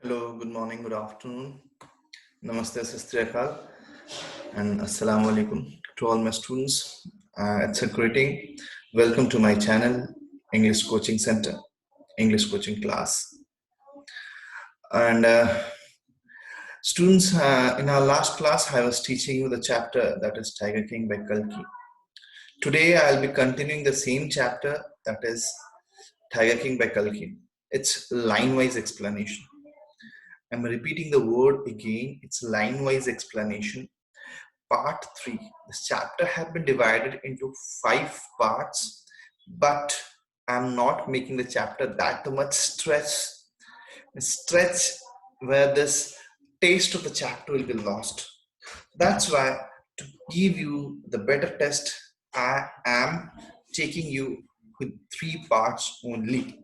Hello, good morning, good afternoon. Namaste, Sastriyakal, and Assalamu alaikum to all my students. It's a greeting. Welcome to my channel, English Coaching Center, English Coaching Class. And students, in our last class, I was teaching you the chapter that is Tiger King by Kalki. Today, I'll be continuing the same chapter that is Tiger King by Kalki. It's line-wise explanation. I'm repeating the word again. It's line-wise explanation. Part 3. This chapter has been divided into 5 parts, but I'm not making the chapter that much stretch where this taste of the chapter will be lost. That's why, to give you the better test, I am taking you with 3 parts only.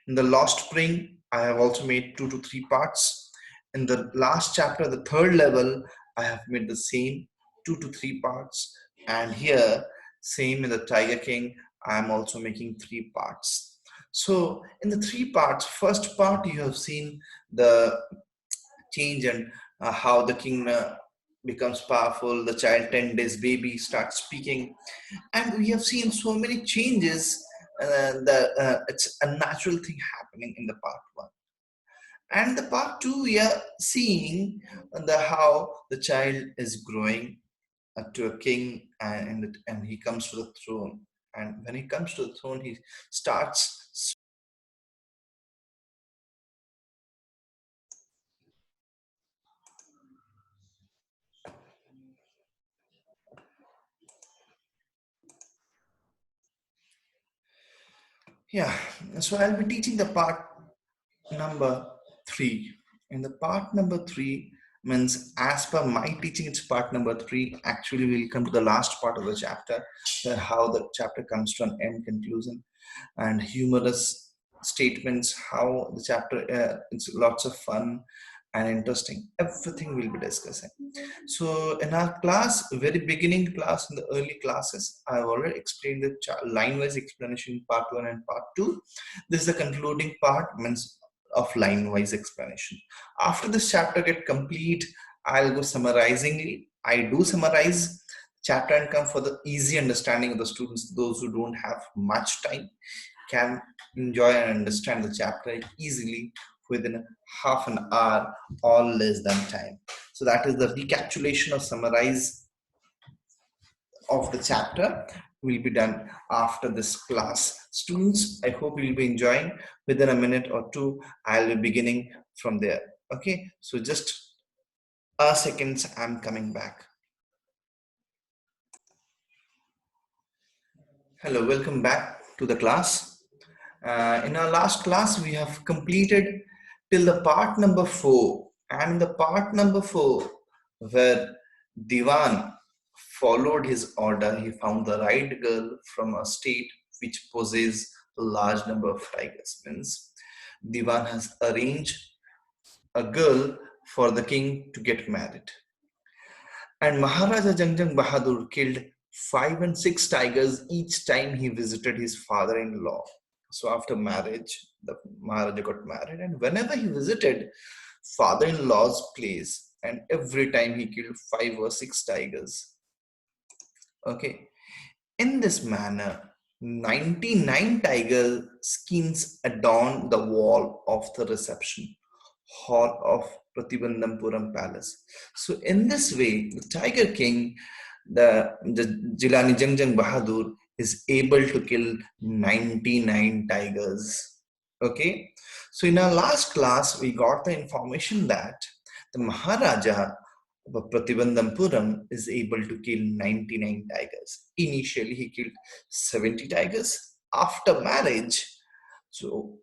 In the last spring, I have also made 2 to 3 parts. In the last chapter, the third level, I have made the same 2 to 3 parts. And here, same in the Tiger King, I am also making 3 parts. So in the 3 parts, first part you have seen the change and how the king becomes powerful, the child 10 days baby starts speaking, and we have seen so many changes that it's a natural thing happening in the part 1. And the part 2, we are seeing the how the child is growing to a king, and he comes to the throne. And when he comes to the throne, he starts. Yeah, so I'll be teaching the part number 3. In the part number 3 means, as per my teaching, it's part number 3. Actually, we'll come to the last part of the chapter, how the chapter comes to an end conclusion, and humorous statements, how the chapter, it's lots of fun and interesting. Everything we'll be discussing. So in our class, very beginning class, in the early classes, I have already explained the line-wise explanation, part 1 and part 2. This is the concluding part, means of line-wise explanation. After this chapter get complete, I'll go summarizingly. I do summarize chapter and come for the easy understanding of the students. Those who don't have much time can enjoy and understand the chapter easily within half an hour or less than time. So that is the recapitulation or summarize of the chapter will be done after this class. Students, I hope you will be enjoying. Within a minute or two, I'll be beginning from there. Okay, so just a second, I'm coming back. Hello, welcome back to the class. In our last class, we have completed till the part number 4. And in the part number 4, where Diwan followed his order, he found the right girl from a state which possesses a large number of tigers. Means Diwan has arranged a girl for the king to get married. And Maharaja Jangjang Bahadur killed 5 and 6 tigers each time he visited his father-in-law. So after marriage, the Maharaja got married, and whenever he visited father-in-law's place, and every time he killed 5 or 6 tigers. Okay, in this manner, 99 tiger skins adorn the wall of the reception hall of Pratibandampuram Palace. So in this way, the Tiger King, the Jilani Jangjang Bahadur, is able to kill 99 tigers. Okay, so in our last class, we got the information that the Maharaja of Pratibandampuram is able to kill 99 tigers. Initially, he killed 70 tigers. After marriage, so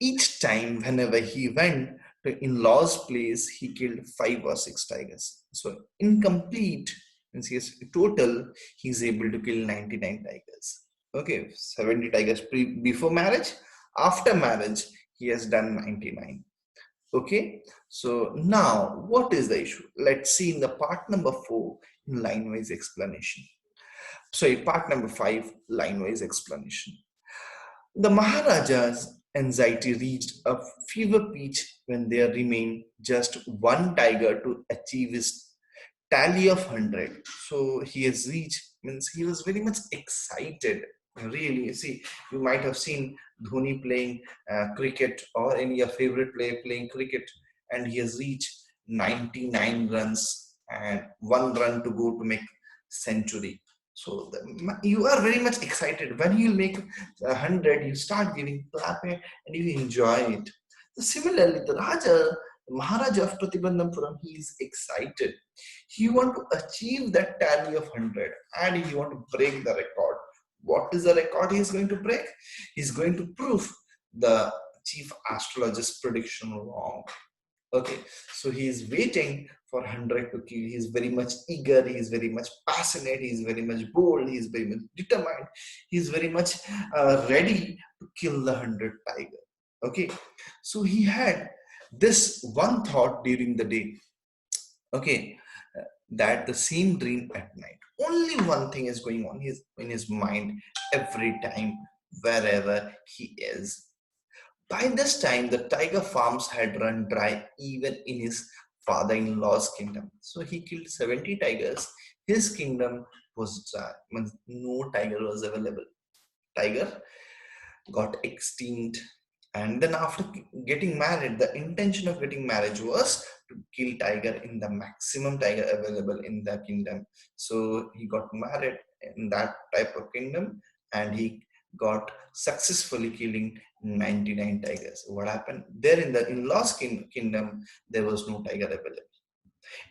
each time whenever he went to in-laws place, he killed 5 or 6 tigers. So incomplete means yes, total he's able to kill 99 tigers. Okay, 70 tigers before marriage. After marriage, he has done 99. Okay, so now what is the issue? Let's see in the part number 4 in line-wise explanation. Sorry, part number 5 line-wise explanation. The Maharajas anxiety reached a fever pitch when there remained just one tiger to achieve his tally of 100. So he has reached, means he was very much excited. Really, you see, you might have seen Dhoni playing cricket or any of your favorite player playing cricket, and he has reached 99 runs and one run to go to make century. So you are very much excited when he'll make 100. You start giving clapping and you enjoy it. So similarly, the Maharaja of Pratibandhapuram, he is excited. He want to achieve that tally of 100 and he want to break the record. What is the record he is going to break? He's going to prove the chief astrologer's prediction wrong. Okay, so he is waiting for 100 to kill. He is very much eager, he is very much passionate, he is very much bold, he is very much determined, he is very much ready to kill the 100 tiger. Okay, so he had this one thought during the day. Okay, that the same dream at night. Only one thing is going on in his mind every time, wherever he is. By this time, the tiger farms had run dry even in his father-in-law's kingdom. So he killed 70 tigers. His kingdom was dry. Means no tiger was available. Tiger got extinct. And then after getting married, the intention of getting marriage was to kill tiger in the maximum tiger available in the kingdom. So he got married in that type of kingdom and he got successfully killing 99 tigers. What happened? There in the in-laws kingdom, there was no tiger available.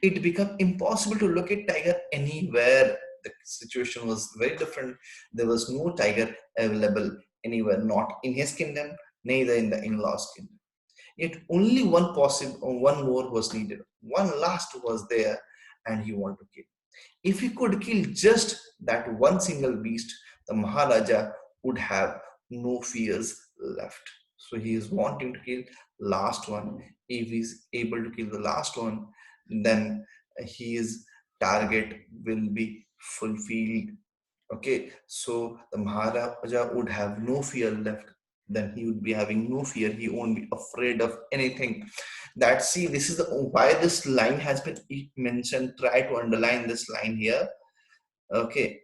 It became impossible to locate tiger anywhere. The situation was very different. There was no tiger available anywhere, not in his kingdom, neither in the in-laws kingdom. Yet only one more was needed. One last was there, and he wanted to kill. If he could kill just that one single beast, the Maharaja would have no fears left. So he is wanting to kill last one. If he's able to kill the last one, then his target will be fulfilled. Okay, so the Maharaja would have no fear left. Then he would be having no fear. He won't be afraid of anything. That see, this is why this line has been mentioned. Try to underline this line here. Okay,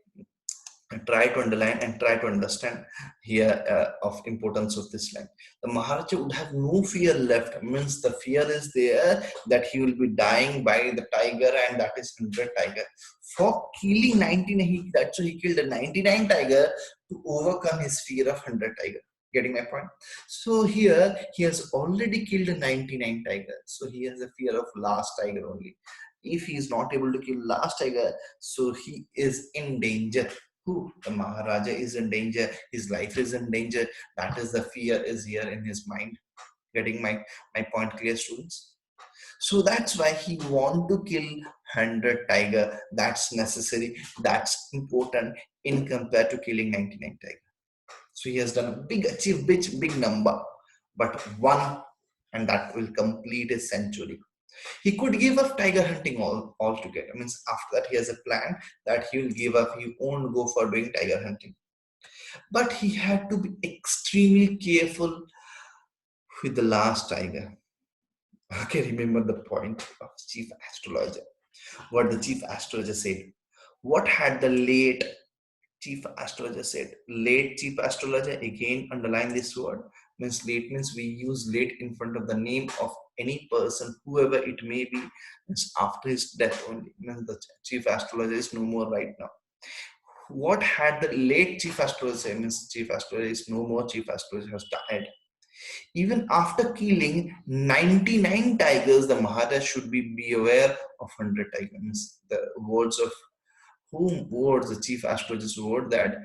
try to underline and try to understand here of importance of this line. The Maharaja would have no fear left. Means the fear is there that he will be dying by the tiger, and that is 100 tiger. For killing 99, that's why he killed a 99 tiger to overcome his fear of 100 tiger. Getting my point? So here he has already killed a 99 tiger. So he has a fear of last tiger only. If he is not able to kill last tiger, so he is in danger. Who? The Maharaja is in danger. His life is in danger. That is the fear is here in his mind. Getting my point clear, students? So that's why he want to kill 100 tiger. That's necessary. That's important in compared to killing 99 tiger. So he has done a big achieve, big number, but one, and that will complete his century. He could give up tiger hunting altogether. Means after that he has a plan that he will give up. He won't go for doing tiger hunting. But he had to be extremely careful with the last tiger. Okay, remember the point of chief astrologer. What the chief astrologer said. What had the late chief astrologer said? Late chief astrologer, again underline this word. Means late means we use late in front of the name of any person, whoever it may be. Means after his death only. Means the chief astrologer is no more right now. What had the late chief astrologer said? Means chief astrologer is no more. Chief astrologer has died. Even after killing 99 tigers, the Maharaj should be aware of 100 tigers. The words of whom words the chief astrologer's word that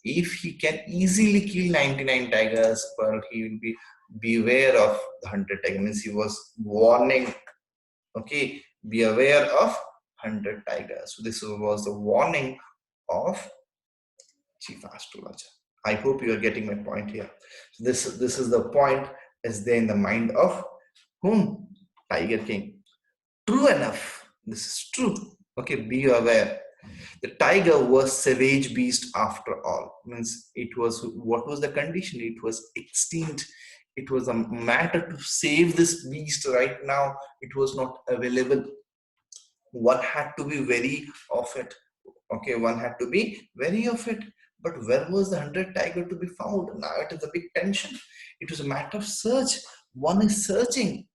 if he can easily kill 99 tigers, well, he will be beware of the 100 tigers. Means he was warning. Okay, be aware of 100 tigers. So this was the warning of chief astrologer. I hope you are getting my point here. So this is the point is there in the mind of whom? Tiger King. True enough. This is true. Okay, be aware. The tiger was savage beast after all. Means it was, what was the condition? It was extinct. It was a matter to save this beast right now. It was not available. One had to be wary of it. Okay, one had to be wary of it. But where was the 100 tiger to be found? Now it is a big tension. It was a matter of search. One is searching.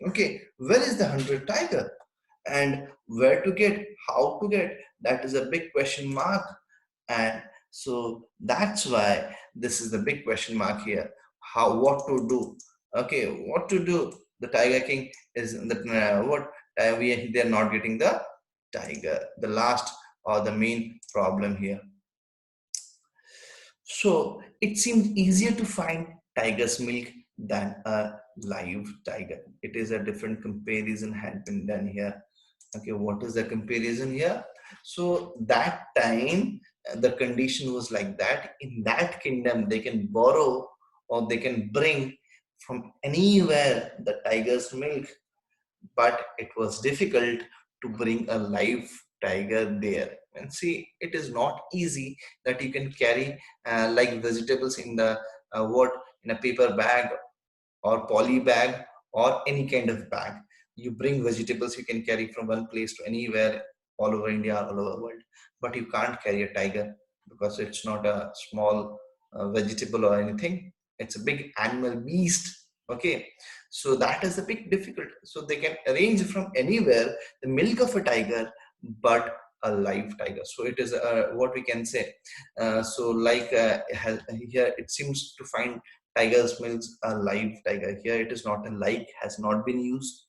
Okay, where is the 100 tiger? And where to get, how to get, that is a big question mark. And so that's why this is the big question mark here. How, what to do? Okay, what to do? The tiger king is the what they're not getting the tiger, the last or the main problem here. So it seems easier to find tiger's milk than a live tiger. It is a different comparison had been done here. Okay, what is the comparison here? So that time the condition was like that. In that kingdom, they can borrow or they can bring from anywhere the tiger's milk, but it was difficult to bring a live tiger there. And see, it is not easy that you can carry like vegetables in the what, in a paper bag or poly bag or any kind of bag. You bring vegetables, you can carry from one place to anywhere, all over India, all over the world. But you can't carry a tiger because it's not a small vegetable or anything. It's a big animal beast. Okay, so that is a big difficult. So they can arrange from anywhere the milk of a tiger, but a live tiger. So it is what we can say. So like here, it seems to find tiger's milks a live tiger. Here it is not a like has not been used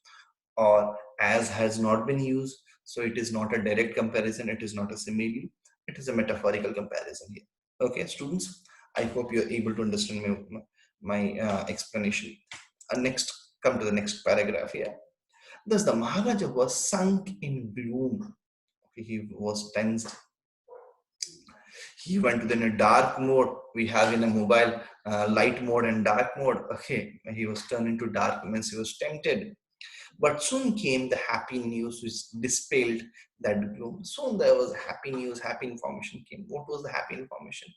or as has not been used. So it is not a direct comparison. It is not a simile. It is a metaphorical comparison here. Okay, students, I hope you're able to understand my explanation. Next, come to the next paragraph here. Thus, the Maharaja was sunk in gloom. Okay, he was tensed. He went to the dark mode we have in a mobile, light mode and dark mode. Okay, he was turned into dark, means he was tempted. But soon came the happy news which dispelled that gloom. Soon there was happy news, happy information came. What was the happy information?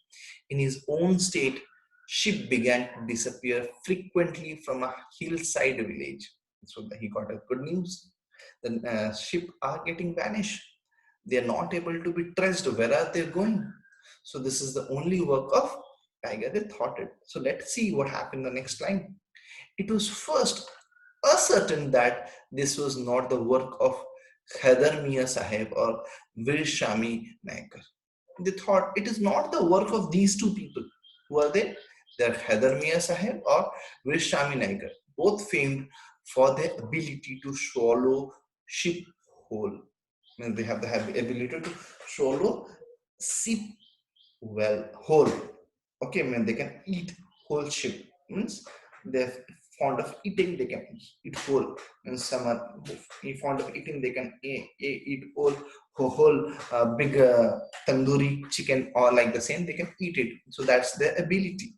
In his own state, ship began to disappear frequently from a hillside village. So he got a good news. The ship are getting vanished. They are not able to be traced. Where are they going? So this is the only work of Tiger. They thought it. So let's see what happened in the next line. It was first ascertain that this was not the work of Khaidar Mia Sahib or Vir Shami Naikar. They thought it is not the work of these two people. Who are they? They are Khaidar Mia Sahib or Vir Shami Naikar, both famed for their ability to swallow ship whole. Means they have the ability to swallow ship well whole. Okay, man, they can eat whole ship. Means they're fond of eating, they can eat whole. And some are fond of eating, they can eat whole big tandoori chicken or like the same, they can eat it. So that's their ability.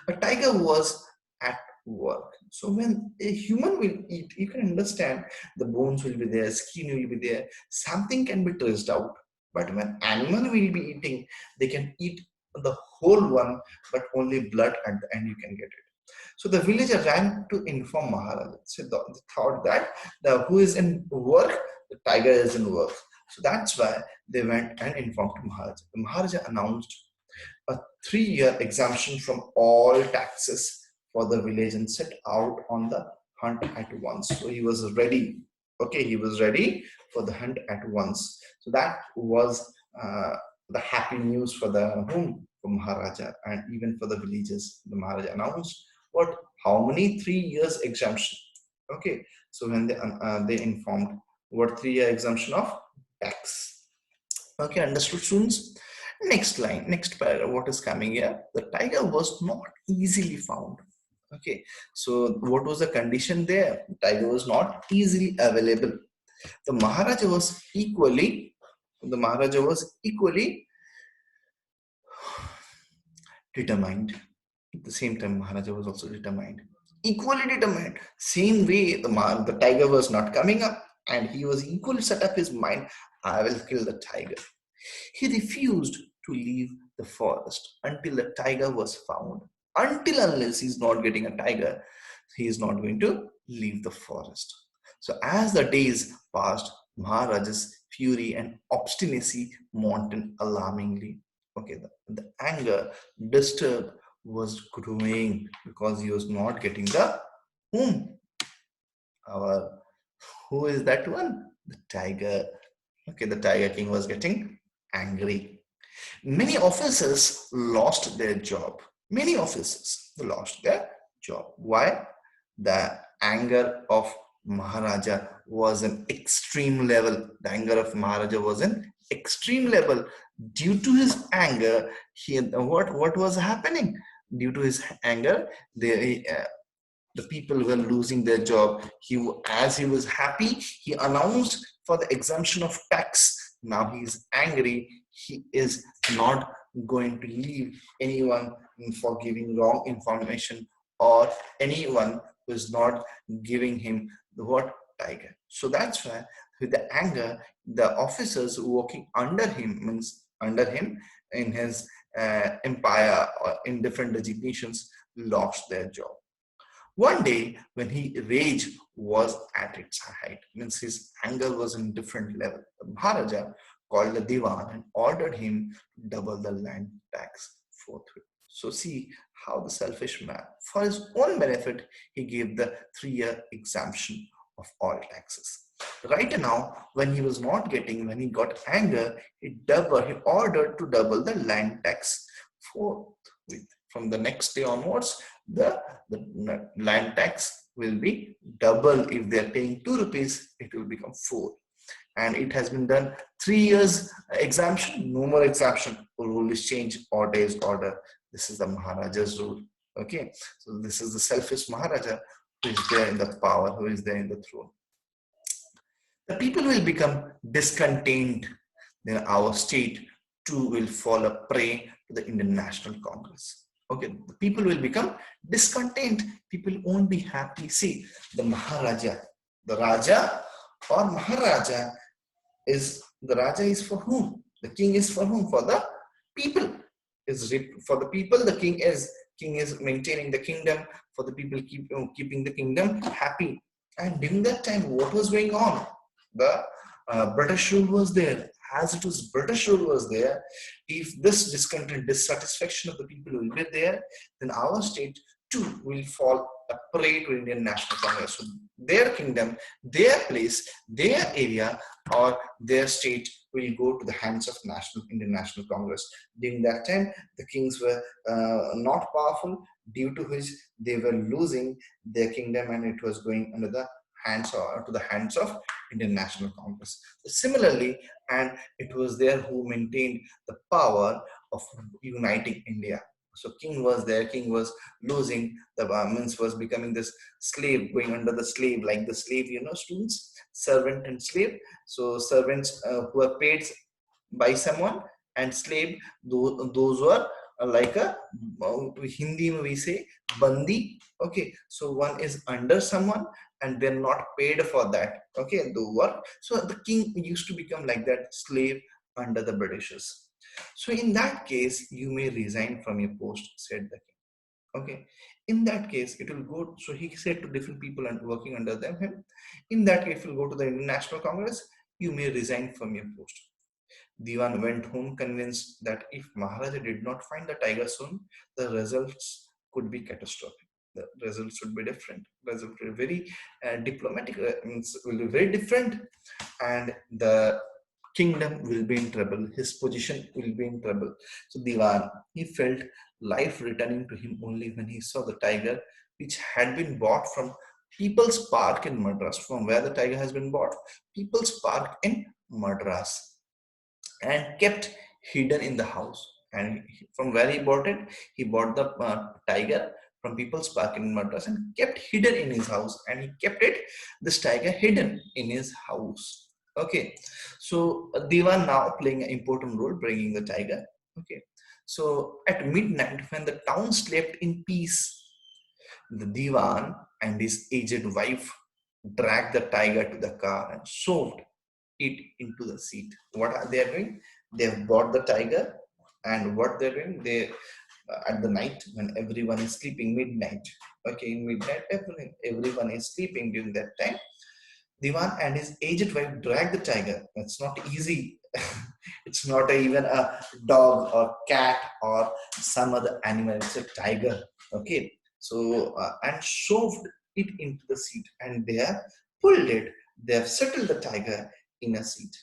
A tiger was at work. So when a human will eat, you can understand the bones will be there, skin will be there, something can be traced out. But when animal will be eating, they can eat the whole one, but only blood at the end you can get it. So the villager ran to inform Maharaja. So they thought that the who is in work, the tiger is in work. So that's why they went and informed Maharaja. The Maharaja announced a 3-year exemption from all taxes for the village and set out on the hunt at once. So he was ready. Okay, he was ready for the hunt at once. So that was the happy news for the whom, for Maharaja, and even for the villagers. The Maharaja announced what, how many 3 years exemption. Okay, so when they informed what 3-year exemption of tax. Okay, understood, students? Next line, next paragraph, what is coming here? The tiger was not easily found. Okay, so what was the condition there? The tiger was not easily available. The Maharaja was equally, determined. At the same time, Maharaja was also determined. Equally determined. Same way, the tiger was not coming up, and he was equally set up his mind, I will kill the tiger. He refused to leave the forest until the tiger was found. Until unless he's not getting a tiger, he is not going to leave the forest. So as the days passed, Maharaja's fury and obstinacy mounted alarmingly. Okay, the anger, disturb was growing because he was not getting the whom? Our who is that one? The tiger. Okay, the tiger king was getting angry. Many officers lost their job. Many officers lost their job. Why? The anger of Maharaja was an extreme level. The anger of Maharaja was an extreme level. Due to his anger, what was happening? Due to his anger, the people were losing their job. As he was happy, he announced for the exemption of tax. Now he is angry. He is not going to leave anyone for giving wrong information, or anyone who is not giving him the what tiger. So that's why with the anger, the officers working under him, means under him in his empire or in different designations, lost their job. One day, when his rage was at its height, means his anger was in different level, the Maharaja called the Diwan and ordered him to double the land tax forthwith. So see how the selfish man, for his own benefit, he gave the 3-year exemption of all taxes. Right now, when he was not getting, when he got anger, he ordered to double the land tax forthwith. From the next day onwards, the land tax will be double. If they are paying 2 rupees, it will become 4. And it has been done 3 years exemption, no more exemption. Rule is changed, order is order. This is the Maharaja's rule. Okay, so this is the selfish Maharaja who is there in the power, who is there in the throne. The people will become discontent, then our state too will fall a prey to the Indian National Congress. Okay, the people will become discontent. People won't be happy. See, the Maharaja, the Raja or Maharaja is the Raja is for whom? The king is for whom? For the people. Is for the people. The king is maintaining the kingdom for the people, keeping the kingdom happy. And during that time, what was going on? The British rule was there. As it was British rule was there, if this discontent, dissatisfaction of the people will be there, then our state too will fall a prey to Indian National Congress. So their kingdom, their place, their area, or their state will go to the hands of Indian National Congress. During that time, the kings were not powerful, due to which they were losing their kingdom, and it was going under the hands or to the hands of Indian National Congress. Similarly, and it was there who maintained the power of uniting India. So king was there, king was losing, the means was becoming this slave, going under the slave, like the slave, students, servant and slave. So servants who are paid by someone, and slave, those were like a Hindi we say bandi. Okay, so one is under someone and they're not paid for that. Okay, the work. So the king used to become like that, slave under the Britishers. So in that case, you may resign from your post, said the king. Okay, in that case, it will go. So he said to different people and working under them, him. In that case, it will go to the Indian National Congress. You may resign from your post. Diwan went home convinced that if Maharaja did not find the tiger soon, the results could be catastrophic. The results would be different. Results will be very diplomatic, will be very different, and the kingdom will be in trouble. His position will be in trouble. So Diwan, he felt life returning to him only when he saw the tiger, which had been bought from People's Park in Madras. From where the tiger has been bought? People's Park in Madras, and kept hidden in the house. And from where he bought it? He bought the tiger from People's Park in Madras and kept hidden in his house. And he kept this tiger hidden in his house. Okay, so Diwan now playing an important role, bringing the tiger. Okay, so at midnight, when the town slept in peace, the Diwan and his aged wife dragged the tiger to the car and shoved it into the seat. What are they doing? They've bought the tiger, and what they're doing, they at the night when everyone is sleeping, midnight. Okay, in midnight, everyone is sleeping during that time. Diwan and his aged wife drag the tiger. It's not easy. It's not even a dog or cat or some other animal. It's a tiger. Okay. So, and shoved it into the seat, and they have pulled it. They have settled the tiger in a seat.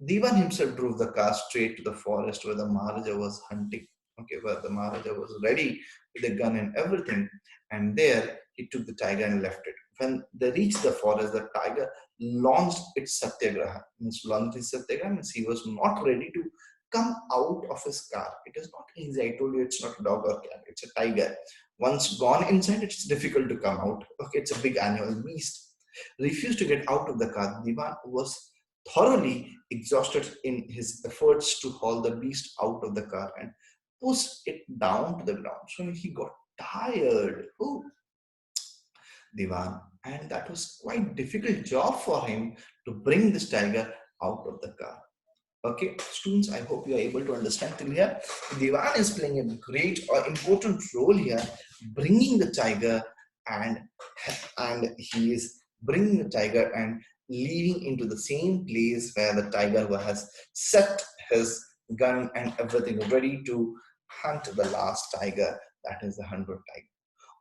Diwan himself drove the car straight to the forest where the Maharaja was hunting. Okay, where the Maharaja was ready with a gun and everything. And there he took the tiger and left it. When they reached the forest, the tiger launched its satyagraha. Means launched his satyagraha means he was not ready to come out of his car. It is not easy. I told you it's not a dog or cat. It's a tiger. Once gone inside, it's difficult to come out. Okay, it's a big animal beast. Refused to get out of the car. Divan was thoroughly exhausted in his efforts to haul the beast out of the car and push it down to the ground. So he got tired. Oh, Divan, and that was quite difficult job for him to bring this tiger out of the car. Okay, students, I hope you are able to understand till here. Divan is playing a great or important role here, bringing the tiger, and he is bringing the tiger and leading into the same place where the tiger has set his gun and everything ready to hunt the last tiger, that is the hunted tiger.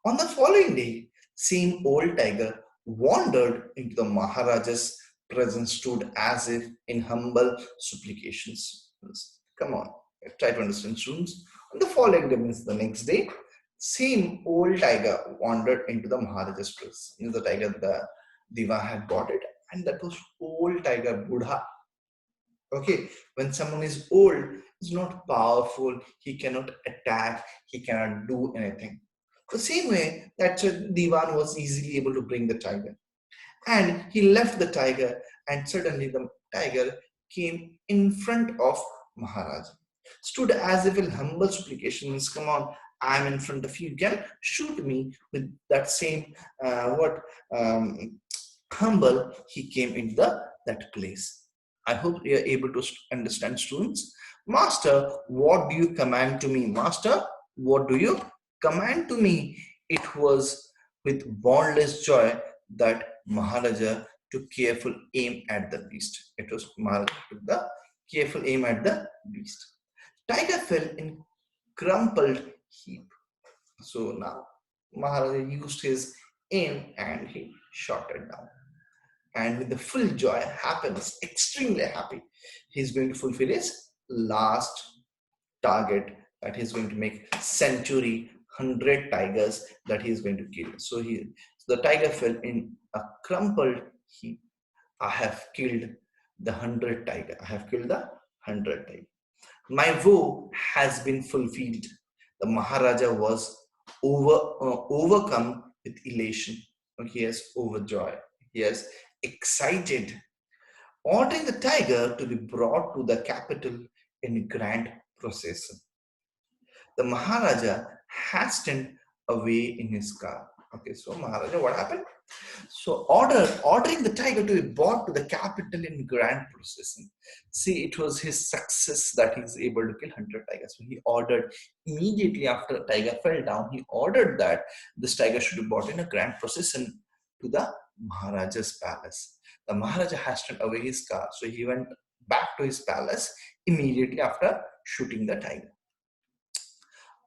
On the following day, same old tiger wandered into the Maharaja's presence, stood as if in humble supplications. Come on, try to understand, students. On the following day, means the next day, same old tiger wandered into the Maharaja's presence. The tiger, the Diva had bought it, and that was old tiger Buddha. Okay, when someone is old, is not powerful, he cannot attack, he cannot do anything. The same way that Diwan was easily able to bring the tiger. And he left the tiger, and suddenly the tiger came in front of Maharaj. Stood as if in humble supplications, come on, I'm in front of you, you can shoot me with that same what humble he came into that place. I hope you are able to understand, students. Master, what do you command to me? Master, what do you command to me? It was with boundless joy that Maharaja took careful aim at the beast. It was Maharaja took the careful aim at the beast. Tiger fell in crumpled heap. So now Maharaja used his aim and he shot it down. And with the full joy, happiness, extremely happy, he's going to fulfill his last target, that he's going to make century 100 tigers that he's going to kill. So the tiger fell in a crumpled heap. I have killed the 100 tiger. I have killed the 100 tiger. My vow has been fulfilled. The Maharaja was overcome with elation. He is overjoyed. He is excited, ordering the tiger to be brought to the capital in grand procession. The Maharaja hastened away in his car. Okay, so Maharaja, what happened? So ordering the tiger to be brought to the capital in grand procession. See, it was his success that he's able to kill 100 tigers. So he ordered immediately after the tiger fell down, he ordered that this tiger should be brought in a grand procession to the Maharaja's palace. The Maharaja hastened away his car, so he went back to his palace immediately after shooting the tiger.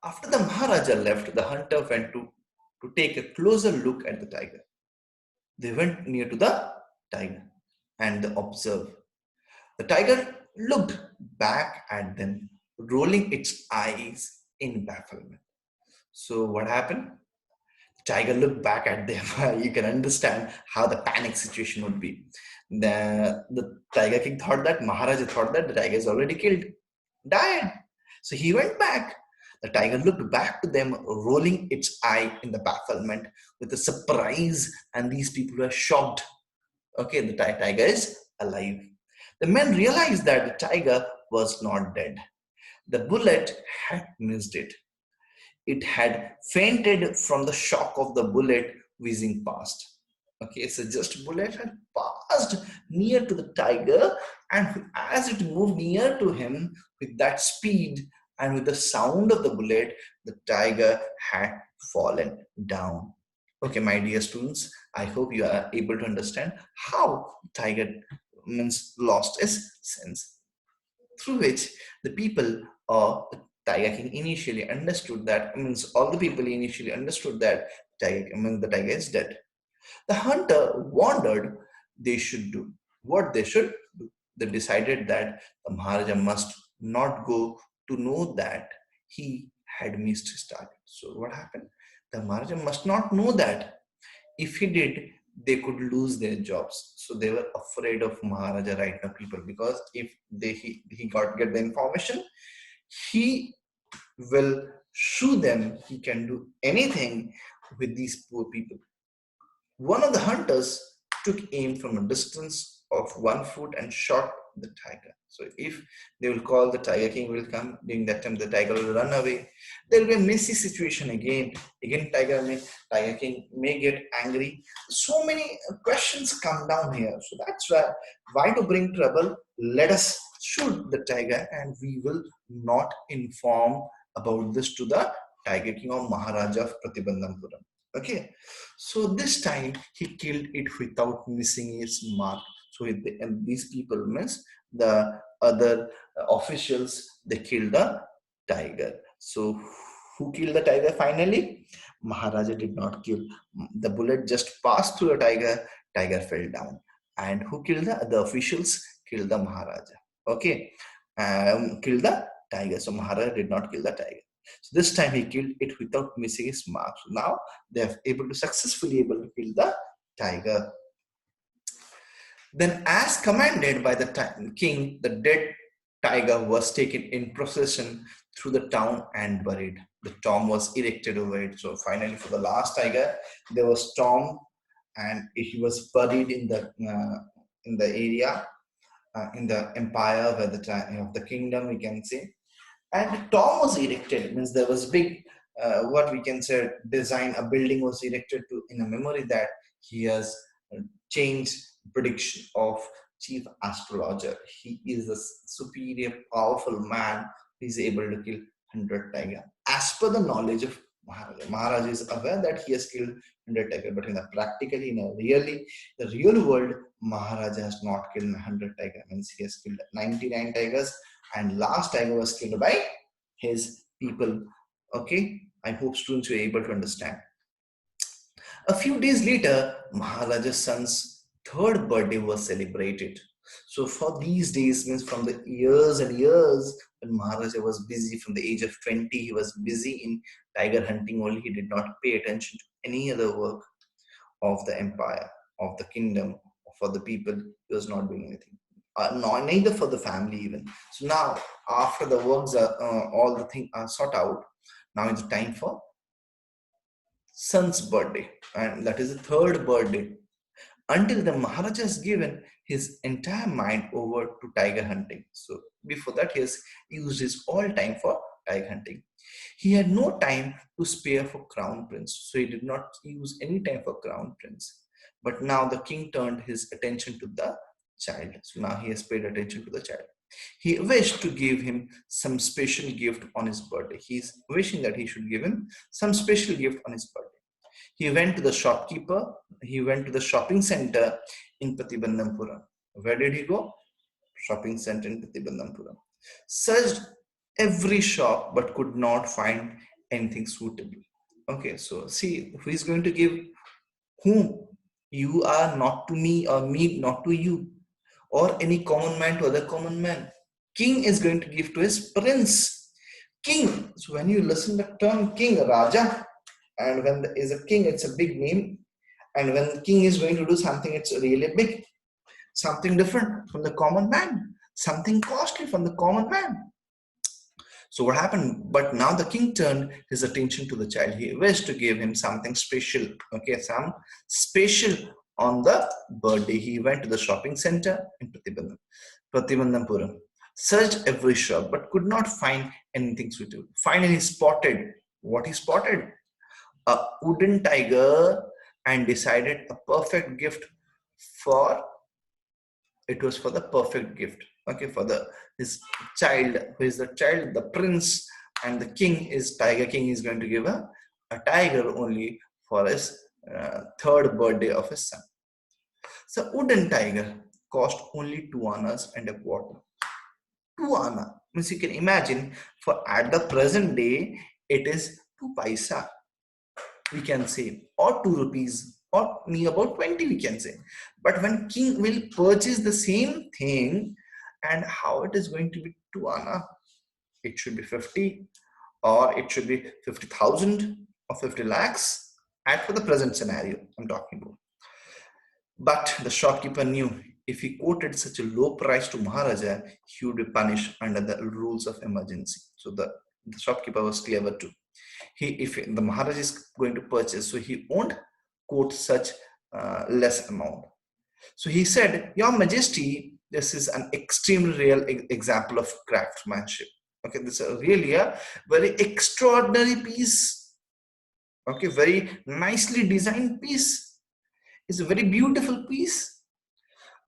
After the Maharaja left, the hunter went to take a closer look at the tiger. They went near to the tiger and they observed. The tiger looked back at them, rolling its eyes in bafflement. So what happened? The tiger looked back at them. You can understand how the panic situation would be. The Tiger King thought that Maharaja thought that the tiger is already killed, died. So he went back. The tiger looked back to them, rolling its eye in the bafflement with a surprise, and these people were shocked. Okay, the tiger is alive. The men realized that the tiger was not dead. The bullet had missed it. It had fainted from the shock of the bullet whizzing past. Okay, so just bullet had passed near to the tiger, and as it moved near to him with that speed and with the sound of the bullet, the tiger had fallen down. Okay, my dear students, I hope you are able to understand how tiger means lost its sense, through which the people or Tiger King initially understood that, means all the people initially understood that the tiger is dead. The hunter wondered they should do what they should do. They decided that the Maharaja must not go to know that he had missed his target. So what happened? The Maharaja must not know that. If he did, they could lose their jobs. So they were afraid of Maharaja right now, people, because if he got get the information, he will sue them. He can do anything with these poor people. One of the hunters took aim from a distance of 1 foot and shot the tiger. So if they will call, the tiger king will come. During that time, the tiger will run away. There will be a messy situation again. Again, tiger king may get angry. So many questions come down here. So that's why to bring trouble? Let us shoot the tiger, and we will not inform about this to the tiger king or Maharaja of Pratibandhampuram. Okay, so this time he killed it without missing its mark. So and these people means the other officials, they killed the tiger. So who killed the tiger finally? Maharaja did not kill. The bullet just passed through the tiger. Tiger fell down. And who killed the other officials? Killed the Maharaja. Okay, killed the tiger. So Maharaja did not kill the tiger. So this time he killed it without missing his mark. So now they are able to successfully able to kill the tiger. Then, as commanded by the king, the dead tiger was taken in procession through the town and buried. The tomb was erected over it. So finally, for the last tiger, there was tomb, and he was buried in the area, in the empire where of the kingdom, we can say. And the tomb was erected. Means there was big, what we can say, design. A building was erected to in a memory that he has changed prediction of chief astrologer. He is a superior, powerful man. He is able to kill 100 tiger. As per the knowledge of Maharaja, Maharaja is aware that he has killed 100 tiger, but in the practically, in a really, the real world, Maharaja has not killed 100 tiger. Means he has killed 99 tigers, and last tiger was killed by his people. Okay, I hope students were able to understand. A few days later, Maharaja's son's third birthday was celebrated. So for these days, means from the years and years, when Maharaja was busy from the age of 20, he was busy in tiger hunting only. He did not pay attention to any other work of the empire, of the kingdom, for the people. He was not doing anything. Neither for the family even. So now, after the works are all the things are sought out, now it's time for son's birthday, and that is the third birthday. Until the Maharaja has given his entire mind over to tiger hunting. So before that, he has used his all time for tiger hunting. He had no time to spare for crown prince, so he did not use any time for crown prince. But now the king turned his attention to the child. So now he has paid attention to the child. He wished to give him some special gift on his birthday. He is wishing that he should give him some special gift on his birthday. He went to the shopkeeper. He went to the shopping center in Patibandhampuram. Where did he go? Shopping center in Patibandhampuram. Searched every shop but could not find anything suitable. Okay, so see, who is going to give whom? You are not to me, or me not to you, or any common man to other common man. King is going to give to his prince. King. So when you listen the term king, Raja, and when there is a king, it's a big name. And when the king is going to do something, it's really big, something different from the common man, something costly from the common man. So what happened? But now the king turned his attention to the child. He wished to give him something special. Okay, some special on the birthday. He went to the shopping center in Pratibandhampuram, searched every shop but could not find anything suitable. Finally, he spotted what he spotted: a wooden tiger and decided a perfect gift for, it was for the perfect gift, okay, for the his child, who is the child, the prince, and the king is Tiger King is going to give a tiger only for his third birthday of his son. So wooden tiger cost only 2 annas and a quarter. 2 anna means, you can imagine, for at the present day it is 2 paisa, we can say, or 2 rupees, or near about 20, we can say. But when king will purchase the same thing, and how it is going to be 2 anna, it should be 50, or it should be 50,000 or 50 lakhs, at for the present scenario I'm talking about. But the shopkeeper knew if he quoted such a low price to Maharaja, he would be punished under the rules of emergency. So the shopkeeper was clever too. If the Maharaj is going to purchase, so he won't quote such less amount. So he said, Your Majesty, this is an extremely real example of craftsmanship. Okay, this is really a very extraordinary piece. Okay, very nicely designed piece. It's a very beautiful piece.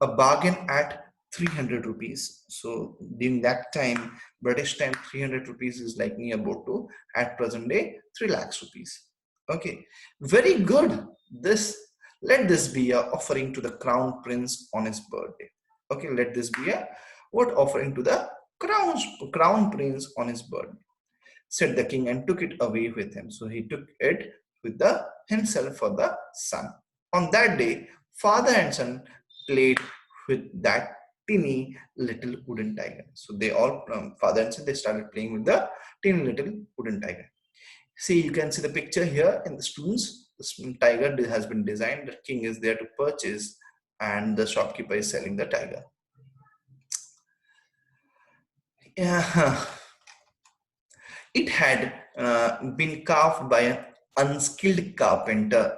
A bargain at 300 rupees. So during that time, British time, 300 rupees is like near about to, at present day, 3 lakhs rupees. Okay, very good. Let this be a offering to the crown prince on his birthday. Okay, let this be a what offering to the crown prince on his birthday, said the king, and took it away with him. So he took it with the himself for the son. On that day, father and son played with that teeny little wooden tiger. So they all, father and son, they started playing with the teeny little wooden tiger. See, you can see the picture here in the students. The tiger has been designed. The king is there to purchase, and the shopkeeper is selling the tiger. Yeah. It had been carved by an unskilled carpenter.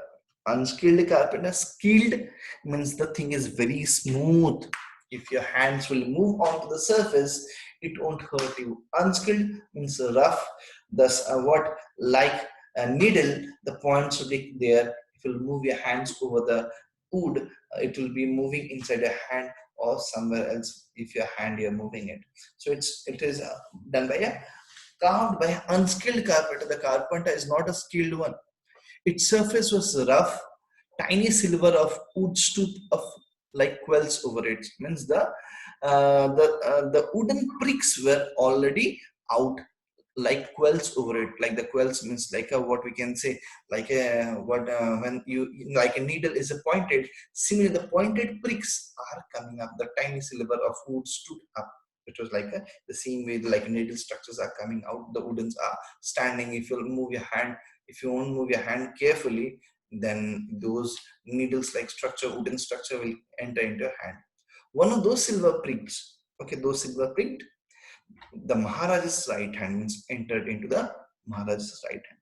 Unskilled carpenter, skilled means the thing is very smooth. If your hands will move onto the surface, it won't hurt you. Unskilled means rough. Thus, what like a needle, the points will be there. If you move your hands over the wood, it will be moving inside your hand or somewhere else. If your hand you're moving it, so it is done by a carved by an unskilled carpenter. The carpenter is not a skilled one. Its surface was rough, tiny silver of wood stood of like quells over it. Means the wooden pricks were already out like quells over it. Like the quells means like a, what we can say, like a what when you like a needle is pointed. Similarly, the pointed pricks are coming up. The tiny silver of wood stood up. It was like the same way like needle structures are coming out. The woodens are standing. If you move your hand, if you won't move your hand carefully, then those needles like structure, wooden structure will enter into your hand. One of those silver pricks, okay, those silver pricked, the Maharaja's right hand means entered into the Maharaja's right hand.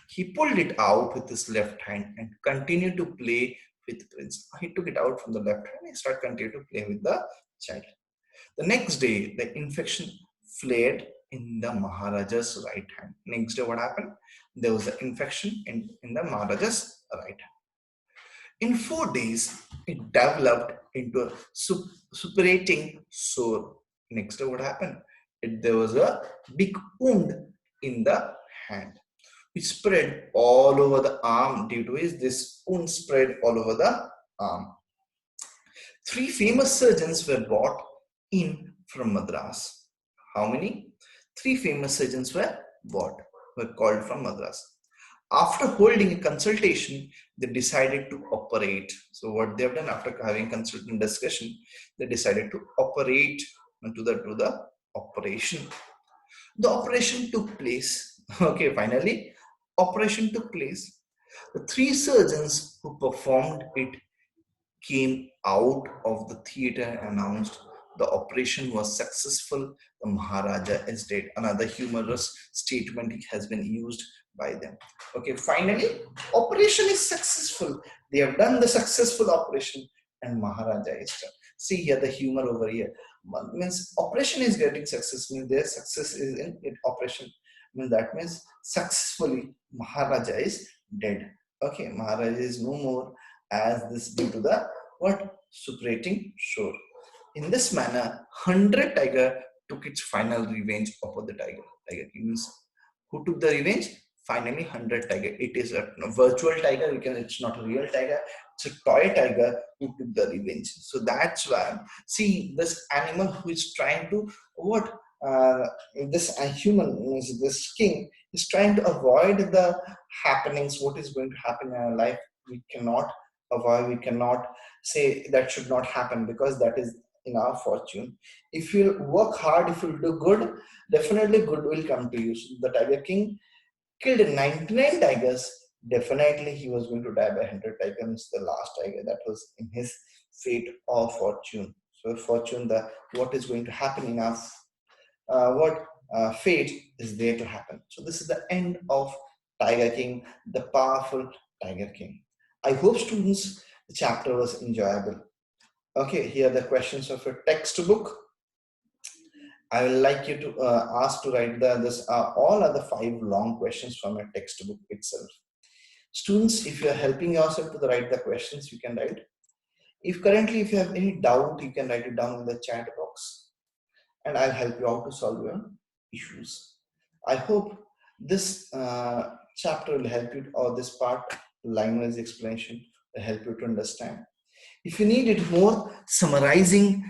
He pulled it out with his left hand and continued to play with Prince. He took it out from the left hand and started continuing to play with the child. The next day, the infection flared in the Maharaja's right hand. Next day, what happened? There was an infection in the Maharaja's right hand. In 4 days, it developed into a suppurating sore. Next day, what happened? There was a big wound in the hand, which spread all over the arm. Due to which this wound spread all over the arm. 3 famous surgeons were brought in from Madras. How many? 3 famous surgeons were called from Madras. After holding a consultation, they decided to operate. So what they've done after having consultant discussion, they decided to operate to the operation. The operation took place. Okay, finally, operation took place. The 3 surgeons who performed it came out of the theater and announced the operation was successful. The Maharaja is dead. Another humorous statement has been used by them. Okay, finally, operation is successful. They have done the successful operation and Maharaja is dead. See here the humor over here. Means operation is getting successful. Their success is in operation. That means successfully Maharaja is dead. Okay, Maharaj is no more as this due to the what superating shore. In this manner, 100 tiger took its final revenge upon the tiger. Tiger King means who took the revenge? Finally, 100 tiger. It is a virtual tiger. You can. It's not a real tiger. It's a toy tiger who took the revenge. So that's why. See, this animal who is trying to what? Uh, this human means this king is trying to avoid the happenings. What is going to happen in our life? We cannot avoid. We cannot say that should not happen because that is in our fortune. If you work hard, if you do good, definitely good will come to you. So the Tiger King killed 99 tigers. Definitely he was going to die by 100 tigers. The last tiger that was in his fate or fortune. So fortune, the what is going to happen in our what fate is there to happen. So this is the end of Tiger King, the powerful Tiger King. I hope students the chapter was enjoyable. Okay, here are the questions of your textbook. I will like you to ask to write this all are the 5 long questions from your textbook itself. Students, if you are helping yourself to write the questions, you can write. If you have any doubt, you can write it down in the chat box, and I'll help you out to solve your issues. I hope this chapter will help you, or this part, line-wise explanation, will help you to understand. If you needed more summarizing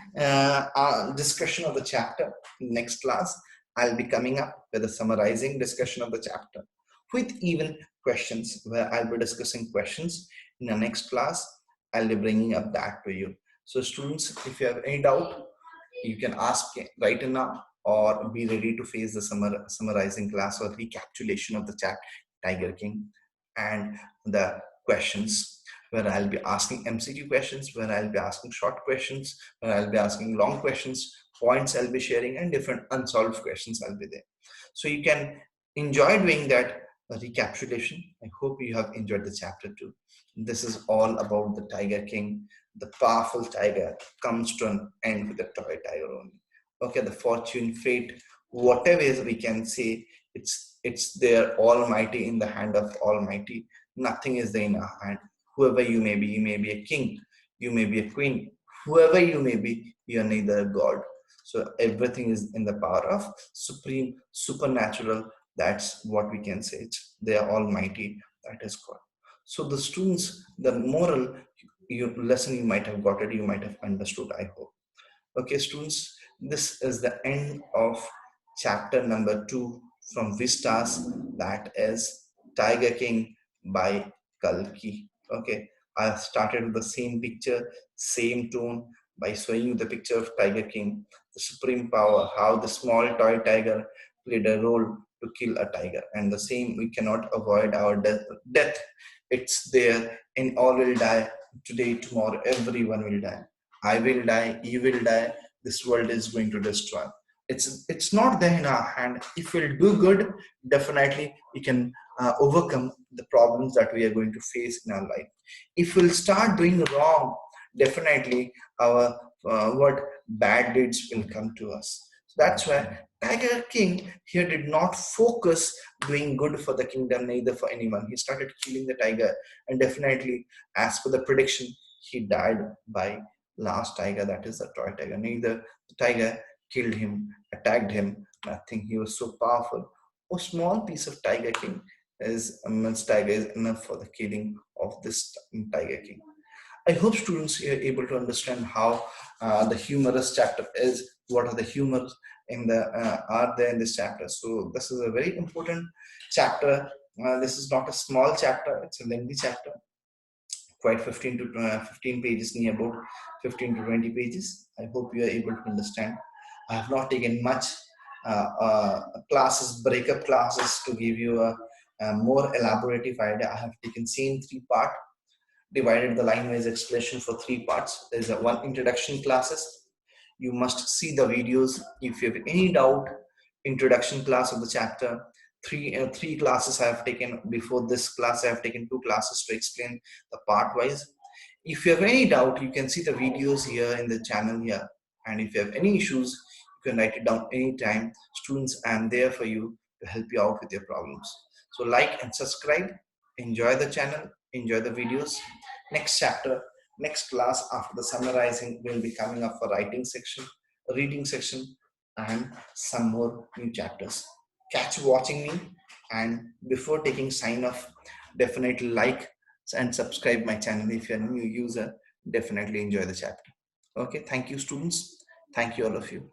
discussion of the chapter next class, I'll be coming up with a summarizing discussion of the chapter with even questions where I'll be discussing questions in the next class. I'll be bringing up that to you. So students, if you have any doubt, you can ask right now or be ready to face the summarizing class or recapitulation of the chat Tiger King and the questions where I'll be asking MCQ questions, where I'll be asking short questions, where I'll be asking long questions, points I'll be sharing, and different unsolved questions I'll be there. So you can enjoy doing that recapitulation. I hope you have enjoyed the chapter too. This is all about the Tiger King, the powerful tiger comes to an end with a toy tiger only. Okay, the fortune, fate, whatever is we can say, it's there almighty in the hand of Almighty. Nothing is there in our hand. Whoever you may be a king, you may be a queen, whoever you may be, you are neither a god. So everything is in the power of supreme, supernatural. That's what we can say. They are almighty. That is God. So the students, the moral lesson you might have got it, you might have understood, I hope. Okay, students, this is the end of chapter number 2 from Vistas, that is Tiger King by Kalki. Okay, I started with the same picture, same tone by showing you the picture of Tiger King, the supreme power, how the small toy tiger played a role to kill a tiger. And the same, we cannot avoid our death. It's there, and all will die today, tomorrow, everyone will die. I will die, you will die, this world is going to destroy. It's not there in our hand. If we'll do good, definitely we can overcome the problems that we are going to face in our life. If we'll start doing wrong, definitely our what bad deeds will come to us. So that's why Tiger King here did not focus doing good for the kingdom, neither for anyone. He started killing the tiger, and definitely, as per the prediction, he died by last tiger, that is the toy tiger. Neither the tiger killed him, attacked him, nothing. He was so powerful. A small piece of Tiger King is immense tiger is enough for the killing of this Tiger King. I hope students are able to understand how the humorous chapter is. What are the humors in the are there in this chapter? So this is a very important chapter. This is not a small chapter; it's a lengthy chapter, quite 15 to 15 pages, near about 15 to 20 pages. I hope you are able to understand. I have not taken much classes, breakup classes to give you a more elaborative idea. I have taken same 3 part, divided the line-wise explanation for 3 parts. There is a one introduction classes. You must see the videos. If you have any doubt, introduction class of the chapter. Three classes I have taken before this class. I have taken 2 classes to explain the part wise. If you have any doubt, you can see the videos here in the channel here. And if you have any issues, you can write it down anytime. Students, I am there for you to help you out with your problems. So like and subscribe. enjoy the channel, enjoy the videos. Next chapter, next class after the summarizing will be coming up for writing section, reading section, and some more new chapters. Catch you watching me, and before taking sign off, definitely like and subscribe my channel if you're a new user. Definitely enjoy the chapter. Okay, thank you students. Thank you all of you.